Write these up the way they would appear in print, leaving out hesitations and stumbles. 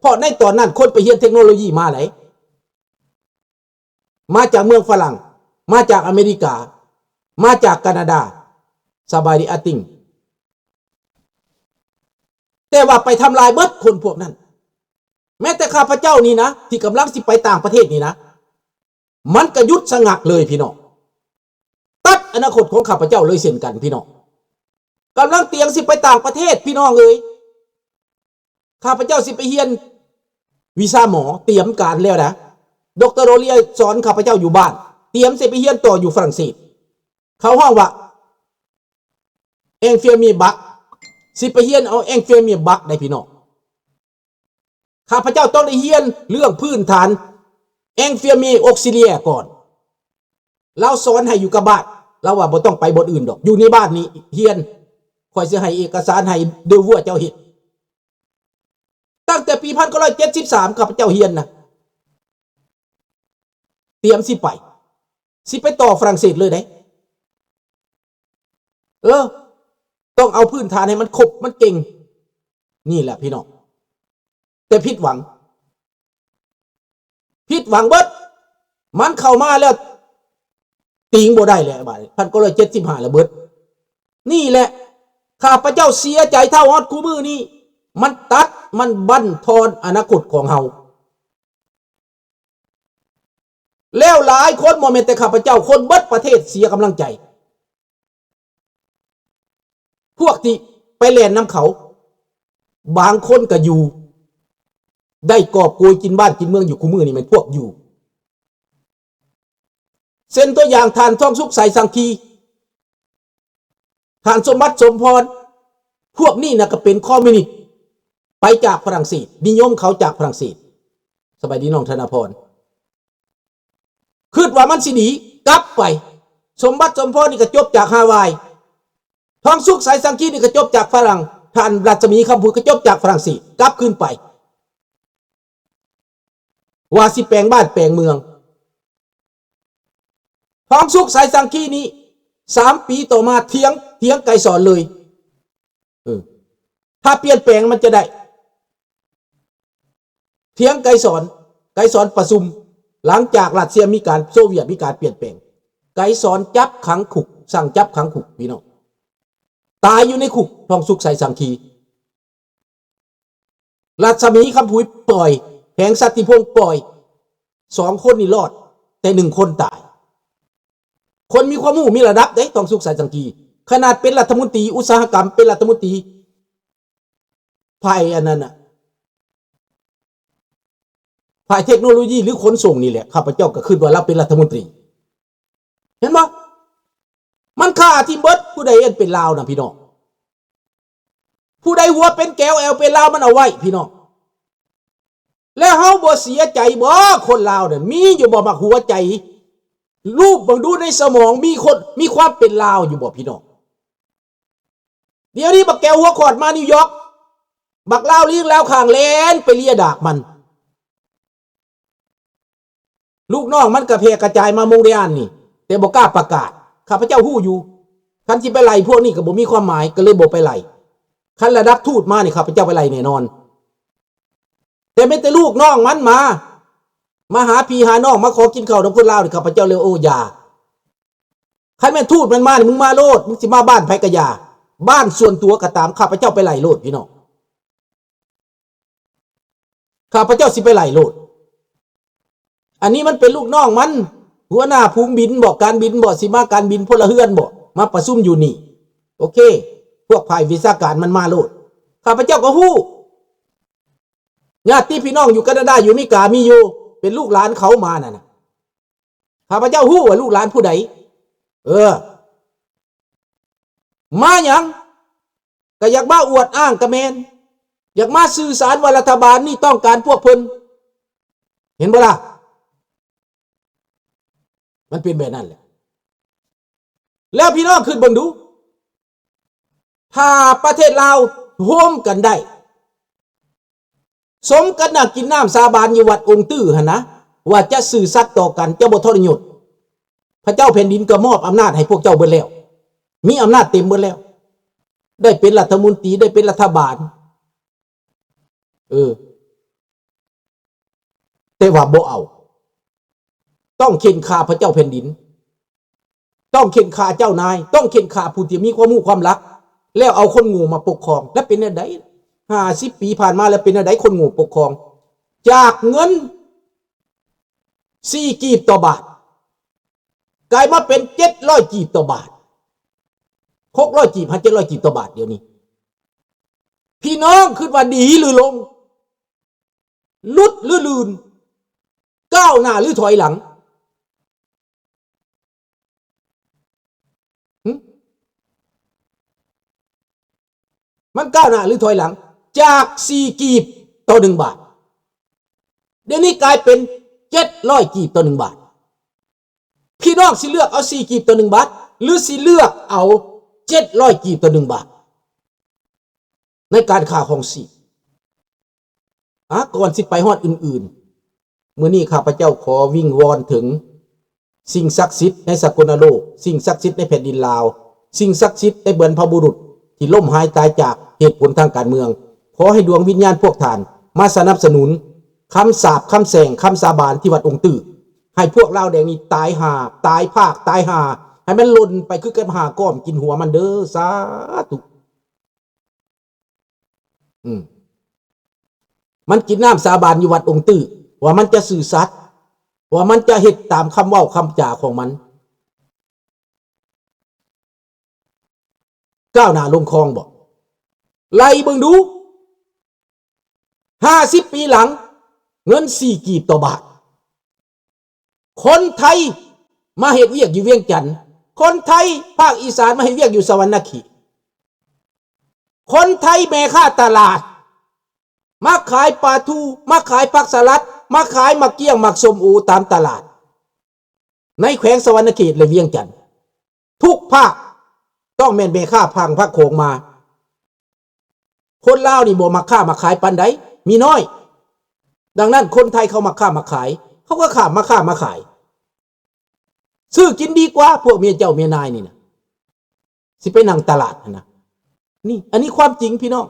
เพราะในตอนนั้นคนไปเรียนเทคโนโลยีมาไหนมาจากเมืองฝรั่งมาจากอเมริกามาจากแคนาดาสบายดีอาติงแต่ว่าไปทำลายเบิดคนพวกนั้นแม้แต่ข้าพเจ้านี่นะที่กำลังสิไปต่างประเทศนี่นะมันกระยุดสงักเลยพี่น้องตัดอนาคตของข้าพเจ้าเลยเช่นกันพี่น้องกำลังเตรียมสิไปต่างประเทศพี่น้องเลยข้าพเจ้าสิไปเรียนวีซ่าหมอเตรียมการแล้วนะดร.โรเลียสอนข้าพเจ้าอยู่บ้านเตรียมสิไปเรียนต่ออยู่ฝรั่งเศสเขาห้องว่าเอ็งเฟียมีบักสิไปเรียนเอาเอ็งเฟียมีบักได้พี่น้องข้าพเจ้าต้องได้เรียนเรื่องพื้นฐานเอ็งเฟียมีออกซิเลียก่อนเราสอนให้อยู่กับบ้านเราว่าบ่ต้องไปบนอื่นดอกอยู่ในบ้านนี้เรียนคอยสิให้เอกสารให้เดวัวเจ้าเฮ็ดตั้งแต่ปี1973ข้าพเจ้าเรียนนะเตรียมสิไปต่อฝรั่งเศสเลยได้ต้องเอาพื้นฐานให้มันครบมันเก่งนี่แหละพี่น้องแต่ผิดหวังเบิดมันเข้ามาแล้วติงบ่ได้เลยบาด1975แล้วเบิดนี่แหละข้าพเจ้าเสียใจเท่าฮอดคู่มือนี้มันตัดมันบั่นทอนอนาคตของเฮาแล้วหลายคนบ่แม่นแต่ข้าพเจ้าคนเบิดประเทศเสียกำลังใจพวกที่ไปแล่นน้ำเขาบางคนก็อยู่ได้กอบโกยกินบ้านกินเมืองอยู่คู่มือนี่มันพวกอยู่เส้นตัวอย่างทานทองสุขใสสังคีทานสมบัติสมพรพวกนี้นะก็เป็นคอมมิวนิสต์ไปจากฝรั่งเศสนิยมเขาจากฝรั่งเศสสบายดีน้องธนพรคิดว่ามันสิหนีกลับไปสมบัติสมพรนี่ก็จบจากฮาวายทองสุขใสสังคีนี่ก็จบจากฝรั่งท่านรัศมีคำพูดก็จบจากฝรั่งเศสกลับขึ้นไปว่าสิแปลงบ้านแปลงเมืองทองสุขใสสังคีนี้3 ปีต่อมาเถียงไกรสอนเลยถ้าเปลี่ยนแปลงมันจะได้เถียงไกรสอนประชุมหลังจากรัสเซียมีการโซเวียตมีการเปลี่ยนแปลงไกรสอนจับขังคุกสั่งจับขังคุกพี่น้องตายอยู่ในคุกทองสุขใสสังคีรัศมีคำพูดปล่อยแผงสัตติพงศ์ปล่อย2 คนนี่รอดแต่1 คนตายคนมีความรู้มีระดับเด้ทองสุขใสสังคีขนาดเป็นรัฐมนตรีอุตสาหกรรมเป็นรัฐมนตรีฝ่ายอันนั้นน่ะฝ่ายเทคโนโลยีหรือขนส่งนี่แหละข้าพเจ้าก็ขึ้นว่าเราเป็นรัฐมนตรีเห็นบ่มันฆ่าที่เบิดผู้ใดเป็นลาวนะพี่น้องผู้ใดหัวเป็นแก้วแอลเป็นลาวมันเอาไว้พี่น้องแล้วเฮาบ่เสียใจบ่คนลาวเนี่ยมีอยู่บ่มักหัวใจรูปบังดูในสมองมีคนมีความเป็นลาวอยู่บ่พี่น้องเดี๋ยวนี้บักแก้วหัวขอดมานิวยอร์กบักลาวเลี้ยงแล้วข้างแลนไปเลียดากมันลูกน้องมันกระเพกระจายมาโมงเรียนนี่แต่บ่กล้าประกาศข้าพเจ้าฮู้อยู่คันสิไปไล่พวกนี้ก็บ่มีความหมายก็เลยบ่ไปไล่คันระดับทูตมานี่ข้าพเจ้าไปไล่แน่นอนแต่ไม่แต่ลูกน้องมันมาหาพี่หาน้องมาขอกินข้าวกับคนลาวนี่ข้าพเจ้าเลยโอ้ยาคันแม่นทูตมันมานี่มึงมาโลดมึงสิมาบ้านไผก็อย่าบ้านส่วนตัวก็ตามข้าพเจ้าไปไล่โลดพี่น้องข้าพเจ้าสิไปไล่โลดอันนี้มันเป็นลูกน้องมันหัวหน้าภูมิบินบอกการบินบอกสิมาการบินพลเรือนบอกมาประชุมอยู่นี่โอเคพวกฝ่ายวิชาการมันมาโลดข้าพเจ้าก็ฮู้ญาติพี่น้องอยู่แคนาดาอยู่อเมริกามีอยู่เป็นลูกหลานเขามาน่ะข้าพเจ้าฮู้ว่าลูกหลานผู้ใดมาหยังก็อยากมาอวดอ้างกระแมนอยากมาสื่อสารว่ารัฐบาลนี่ต้องการพวกเพิ่นเห็นบ่ล่ะมันเป็นแบบนั้นแหละแล้วพี่น้องขึ้นเบิ่งดูถ้าประเทศลาวร่วมกันได้สมกันน่ะกินน้ำสาบานอยู่วัดองค์ตื้อหั่นนะว่าจะสื่อสัตย์ต่อกันจะบ่ทรยศพระเจ้าแผ่นดินก็มอบอำนาจให้พวกเจ้าเบิดแล้วมีอำนาจเต็มเบิดแล้วได้เป็นรัฐมนตรีได้เป็นรัฐบาล แต่ว่าบ่เอาต้องเข็นฆ่าพระเจ้าแผ่นดินต้องเข็นฆ่าเจ้านายต้องเข็นฆ่าผู้ที่มีความรู้ความรักแล้วเอาคนโง่มาปกครองและเป็นอันใด50 ปีผ่านมาแล้วเป็นอันใดคนโง่ปกครองจากเงิน4 กีบต่อบาทกลายมาเป็น700 กีบต่อบาท600 กีบ700 กีบต่อบาทเดี๋ยวนี้พี่น้องคิดว่าดีหรือลงลุดหรือลืนก้าวหน้าหรือถอยหลังมันก้าวหน้าหรือถอยหลังจาก4 กีบต่อ1 บาทเดี๋ยวนี้กลายเป็น700 กีบต่อ1 บาทพี่น้องสิเลือกเอา4 กีบต่อ1 บาทหรือสิเลือกเอา700 กีบต่อ1 บาทในการค่าของชีพก่อนสิไปฮอดอื่นๆมื้อนี้ข้าพเจ้าขอวิงวอนถึงสิ่งศักดิ์สิทธิ์ในสกลโลกสิ่งศักดิ์สิทธิ์ในแผ่นดินลาวสิ่งศักดิ์สิทธิ์ในบรรพบุรุษที่ล่มหายตายจากเหตุผลทางการเมืองขอให้ดวงวิญญาณพวกท่านมาสนับสนุนคำสาปคำแสงคำสาบานที่วัดองค์ตื้อให้พวกเราแดงนี้ตายหาตายภาคตายหาให้มันหล่นไปคือกันหาก้อมกินหัวมันเด้อสาธุมันกินน้ำสาบานอยู่วัดองค์ตื้อว่ามันจะสื่อสัตย์ว่ามันจะเฮ็ดตามคำเว้าคำจ่าของมันก้าวหน้าลงคลองบอกไล่เบิ่งดู50 ปีหลังเงิน4 กีบต่อบาทคนไทยมาเฮ็ดเวียกอยู่เวียงจันทน์คนไทยภาคอีสานมาเฮ็ดเวียกอยู่สวรรณเขตคนไทยแม่ค้าตลาดมาขายปลาทูมาขายผักสลัดมาขายมะเกี้ยงมักส้มโอตามตลาดในแขวงสวรรณเขตและเวียงจันทน์ทุกภาคต้องแม่นแม่ค้าพังพระโขงมาคนลาวนี่บ่มาค้ามาขายปานใดมีน้อยดังนั้นคนไทยเขามาค้ามาขายเขาก็ข้ามมาค้ามาขายซื้อกินดีกว่าพวกเมียเจ้าเมียนายนี่นะสิไปนั่งตลาดนะนี่อันนี้ความจริงพี่น้อง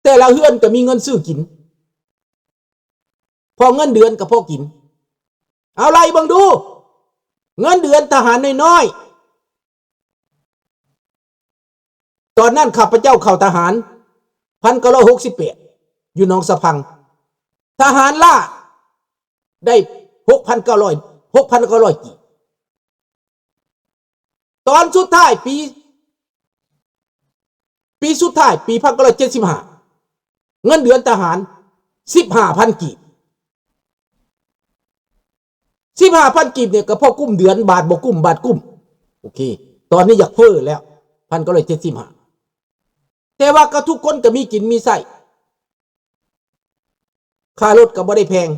แต่ละเฮือนก็มีเงินซื้อกินพอเงินเดือนก็พอกินเอาไรบังดูเงินเดือนทหารน้อยๆตอนนั้นข้าพเจ้าเข้าทหาร1968อยู่หนองสะพังทหารล่าได้6,900กีบตอนสุดท้ายปีสุดท้ายปี1975เงินเดือนทหาร 15,000 กีบ 15,000 กีบเนี่ยก็พอกุ้มเดือนบาทบ่กุ้มบาทกุ้มโอเคตอนนี้อยากเพ้อแล้ว1975แต่ว่าก็ทุกคนก็มีกินมีใส่ค่ารถก็บ่ได้แพง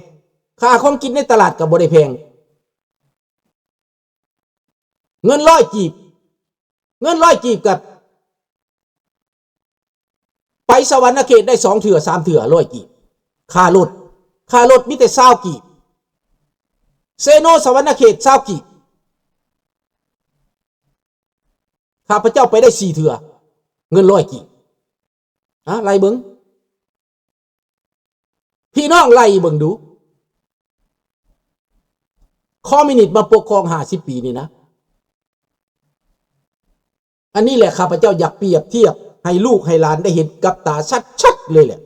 ค่าของกินในตลาดก็บ่ได้แพงเงิน100 กีบกับไปสวรรณเขตได้2 เถื่อ3 เถื่อ100 กีบค่ารถมีแต่20 กีบเซโนสวรรณเขต20 กีบข้าพเจ้าไปได้4 เถื่อเงิน100 กีบไล่เบิ่งพี่น้องไล่เบิ่งดูคอมมิวนิสต์มาปกครอง50 ปีนี่นะอันนี้แหละข้าพเจ้าอยากเปรียบเทียบให้ลูกให้หลานได้เห็นกับตาชัดๆเลยแหละ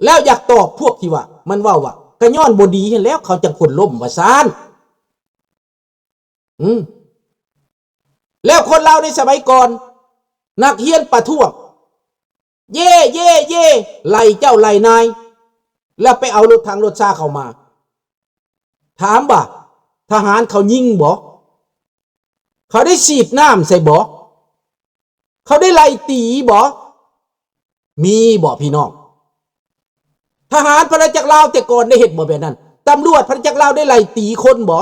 แล้วอยากตอบพวกที่ว่ามันว่ากระย้อนบ่ดีเห็นแล้วเขาจังคนล่มว่าซ่านแล้วคนเราในสมัยก่อนนักเรียนประท้วงเย่ไล่เจ้าไล่นายแล้วไปเอารถทางรถซาเข้ามาถามบ่ทหารเขายิงบ่เขาได้ฉีดน้ำใส่บ่เขาได้ไล่ตีบ่มีบ่พี่น้องทหารพระจักรลาวแต่ก่อนได้เห็นบ่แบบนั้นตำรวจพระจักรลาวได้ไล่ตีคนบ่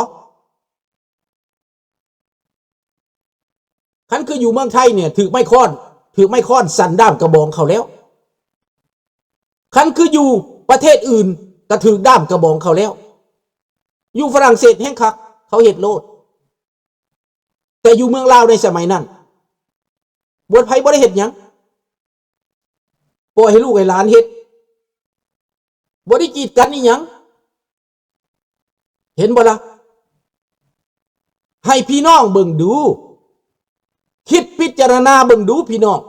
คันคืออยู่เมืองไทยเนี่ยถือไม้ค้อนสั่นด้ามกระบองเขาแล้วคันคืออยู่ประเทศอื่นก็ถือด้ามกระบองเขาแล้วอยู่ฝรั่งเศสแห่งคักเขาเฮ็ดโลดแต่อยู่เมืองลาวในสมัยนั้นบวชไผบ่ได้เฮ็ดหยังปล่อยให้ลูกให้หลานเฮ็ด บ่ได้กีดกันนี่หยังเห็นบ่ล่ะให้พี่น้องเบิ่งดูคิดพิจารณาเบิ่งดูพี่น้อง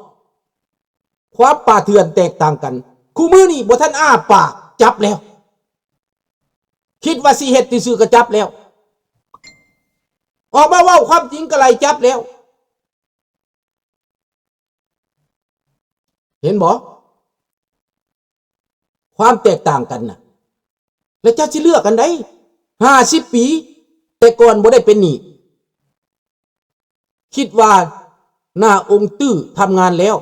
ความป่าเถื่อนแตกต่างกันคู่มือนี่บ่ทันอ้าปากจับแล้วคิดว่าสิเฮ็ดซื่อๆก็จับแล้วออกมาเว้าความจริงก็ไล่จับแล้วเห็นบ่ความแตกต่างกันน่ะแล้วเจ้าสิเลือกกันได้50 ปีแต่ก่อนบ่ได้เป็นนี่คิดว่าหน้าองค์ตื้อทำงานแล้ว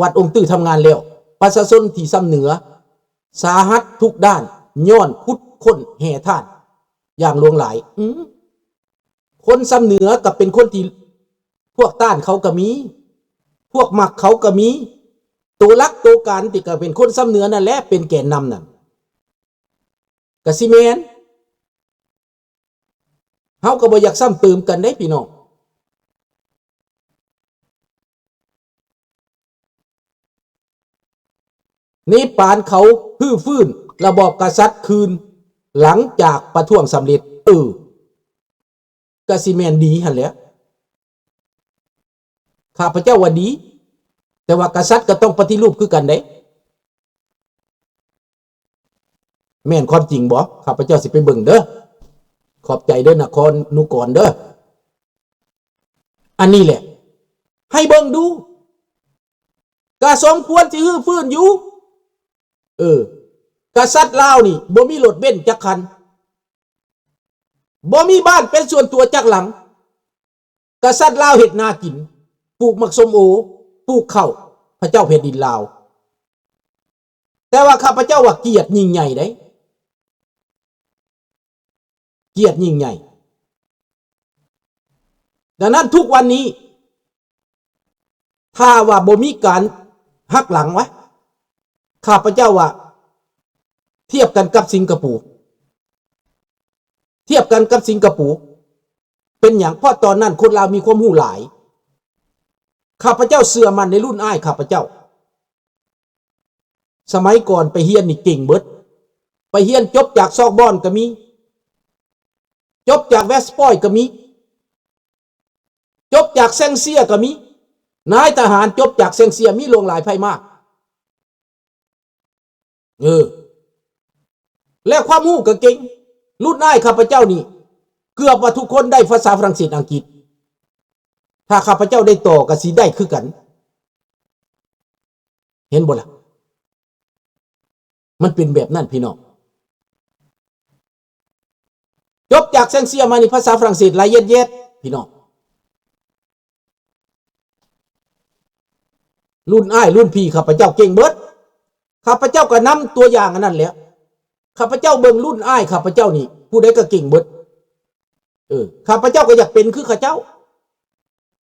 วัดองค์ตื้อทำงานแล้วประชาชนที่ซ้ำเหนือสาหัสทุกด้านย้อนคุดคนแห่ท่านอย่างหลวงหลายคนซ้ำเหนือกับเป็นคนที่พวกต้านเขาก็มีพวกมักเขาก็มีตัวรักตัวการที่ก็เป็นคนซ้ำเหนือนั่นแหละเป็นแกนนำนั่นกะสิแม่นเฮาก็บ่อยากซ้ำเติมกันได้พี่น้องนี่ปานเขาฟื้นระบอบกษัตริย์คืนหลังจากประท้วงสำเร็จกะสิแม่นดีหั่นแหละข้าพเจ้าว่าดีแต่ว่ากษัตริย์ก็ต้องปฏิรูปคือกันเด้แม่นความจริงบ่ข้าพเจ้าสิไปเบิ่งเด้อขอบใจเด้อนครนุกรเด้ออันนี้แหละให้เบิ่งดูก็สมควรสิฟื้นอยู่กษัตริย์ลาวนี่บ่มีรถเบนซ์จักคันบ่มีบ้านเป็นส่วนตัวจักหลังกษัตริย์ลาวเฮ็ดนากินปลูกมักส้มโอปลูกข้าวพระเจ้าแผ่นดินลาวแต่ว่าข้าพเจ้าว่าเกียรติยิ่งใหญ่ได้เกียรติยิ่งใหญ่ดังนั้นทุกวันนี้ถ้าว่าบ่มีการหักหลังไว้ข้าพเจ้าว่าเทียบกันกับสิงคโปร์เป็นอย่างเพราะตอนนั้นคนลาวมีความรู้หลายข้าพเจ้าเชื่อมั่นในรุ่นอ้ายข้าพเจ้าสมัยก่อนไปเฮียนนี่เก่งเบิดไปเฮียนจบจากซอกบอนก็มีจบจากเวสต์พอยต์ก็มีจบจากแซงเซียก็มีนายทหารจบจากแซงเซียมีหลวงหลายไพ่มากและความรู้ก็เก่งรุ่นอ้ายข้าพเจ้านี่เกือบว่าทุกคนได้ภาษาฝรั่งเศสอังกฤษถ้าข้าพเจ้าได้ต่อก็สิได้คือกันเห็นบ่ล่ะมันเป็นแบบนั้นพี่น้องจบจากแซงเซียมานี่ภาษาฝรั่งเศสละเอียดพี่น้องรุ่นอ้ายรุ่นพี่ข้าพเจ้าเก่งเบิดข้าพเจ้าก็นำตัวอย่างอันนั้นแหละข้าพเจ้าเบิ่งรุ่นอ้ายข้าพเจ้านี่ผู้ใดก็เก่งเบิดข้าพเจ้าก็อยากเป็นคือข้าเจ้า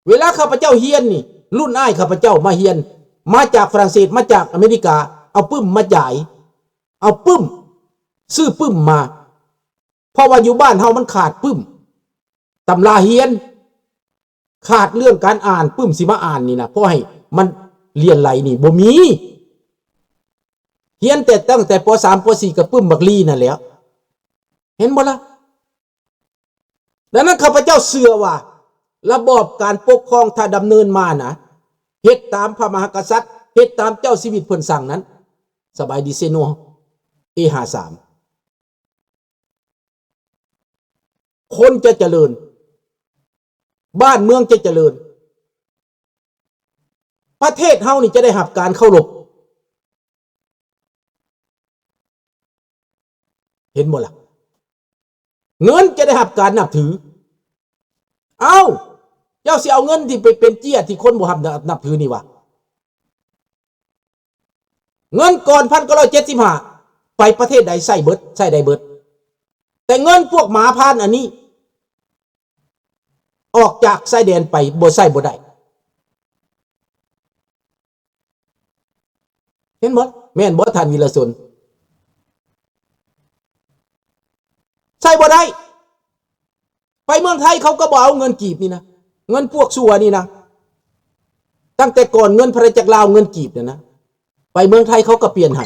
เวลาข้าพเจ้าเฮียนนี่รุ่นอ้ายข้าพเจ้ามาเฮียนมาจากฝรั่งเศสมาจากอเมริกาเอาปึ้มมาจ่ายเอาปึ้มซื้อปึ้มมาเพราะว่าอยู่บ้านเฮามันขาดปึ้มตำราเฮียนขาดเรื่องการอ่านปึ้มสิมาอ่านนี่นะเพราะให้มันเรียนไหลนี่บ่มีเฮียนแต่ตั้งแต่ป.3 ป.4 กับปึ้มบักลีนั่นแหละเห็นบ่ล่ะดังนั้นข้าพเจ้าเชื่อว่าระบอบการปกครองถ้าดำเนินมานะเฮ็ดตามพระมหากษัตริย์เฮ็ดตามเจ้าชีวิตเพิ่นสั่งนั้นสบายดีเซโนA53คนจะเจริญบ้านเมืองจะเจริญประเทศเฮานี่จะได้รับการเคารพเห็นบ่ล่ะเงินจะได้รับการนับถือเจ้าสิเอาเงินที่ไปเป็นเจี้ยที่คนบ่นับถือนี่วะเงินก่อน1975ไปประเทศใดใส่ได้เบิดแต่เงินพวกหมาพานอันนี้ออกจากชายแดนไปบ่ใส่บ่ได้เห็นบ่แม่นบ่ท่านวีรชนใส่บ่ได้ไปเมืองไทยเขาก็บ่เอาเงินกีบนี่นะเงินพวกซัวนี่นะตั้งแต่ก่อนเงินพระจักรลาวเงินกีบเนี่ยนะไปเมืองไทยเขาก็เปลี่ยนให้